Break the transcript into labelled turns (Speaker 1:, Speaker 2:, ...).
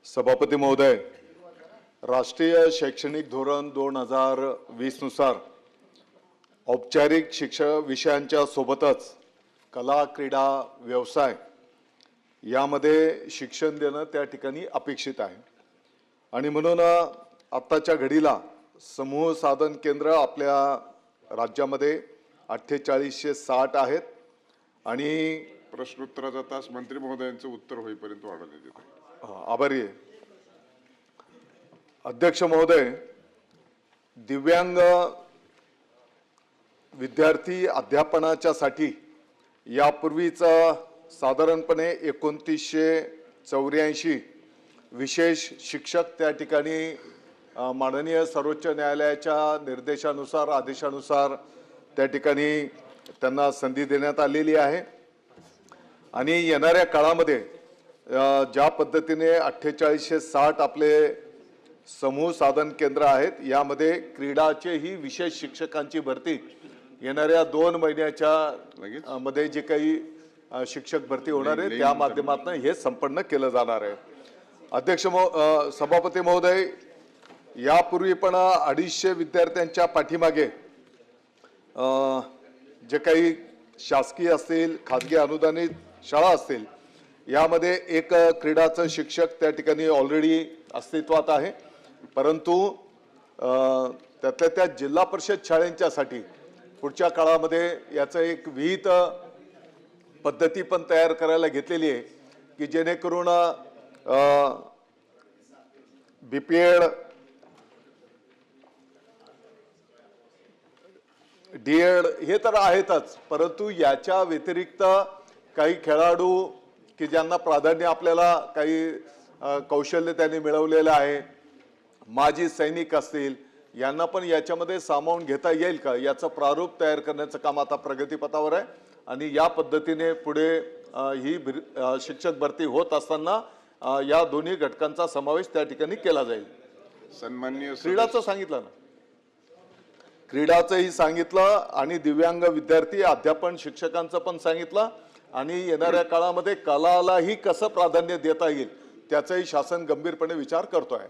Speaker 1: सभापती महोदय, राष्ट्रीय शैक्षणिक धोरण 2020 नुसार औपचारिक शिक्षण विषयांच्या सोबतच कला, क्रीडा, व्यवसाय यामध्ये शिक्षण देणं त्या ठिकाणी अपेक्षित आहे। आणि म्हणून आत्ताच्या घडीला समूह साधन केंद्र आपल्या राज्यामध्ये 4860 आहेत आणि
Speaker 2: प्रश्नोत्तराचा तास मंत्री महोदयांचं उत्तर होईपर्यंत वाढवण्यात येत आहे।
Speaker 1: आभारी आहे। अध्यक्ष महोदय, दिव्यांग विद्यार्थी अध्यापनाच्या साठी यापूर्वीच साधारणपणे 2984 विशेष शिक्षक त्या ठिकाणी माननीय सर्वोच्च न्यायालयाच्या निर्देशानुसार आदेशानुसार त्या ठिकाणी त्यांना संधी देण्यात आलेली आहे। आणि येणाऱ्या काळामध्ये ज्या पद्धतीने 4860 आपले समूह साधन केंद्र आहेत, यामध्ये क्रीडाचेही विशेष शिक्षकांची भरती येणाऱ्या 2 महिन्याच्या मध्ये जे काही शिक्षक भरती होणार आहे त्या माध्यमातून हे संपन्न केलं जाणार आहे। अध्यक्ष सभापती महोदय, यापूर्वी पण 250 विद्यार्थ्यांच्या पाठीमागे जे काही शासकीय असतील, खाजगी अनुदानित शाळा असतील, यामध्ये एक क्रीडाचं शिक्षक त्या ठिकाणी ऑलरेडी अस्तित्वात आहे। परंतु त्यातल्या त्या जिल्हा परिषद शाळांच्यासाठी पुढच्या काळामध्ये याचं एक विहित पद्धती पण तयार करायला घेतलेली आहे की जेणेकरून बीपीएड, डीएड हे तर आहेतच, परंतु याच्या व्यतिरिक्त काही खेळाडू की ज्यांना प्राधान्य आपल्याला काही कौशल्य त्यांनी मिळवलेलं आहे, माजी सैनिक असतील, यांना पण याच्यामध्ये सामावून घेता येईल का याचं प्रारूप तयार करण्याचं काम आता प्रगतीपथावर आहे। आणि या पद्धतीने पुढे ही शिक्षक भरती होत असताना या दोन्ही घटकांचा समावेश त्या ठिकाणी केला जाईल।
Speaker 2: सन्माननीय
Speaker 1: क्रीडाचं सांगितलं ना, क्रीडाचंही सांगितलं आणि दिव्यांग विद्यार्थी अध्यापन शिक्षकांचं पण सांगितलं आणि येणाऱ्या काळामध्ये कलालाही कसं प्राधान्य देता येईल त्याचाही शासन गंभीरपणे विचार करतो आहे।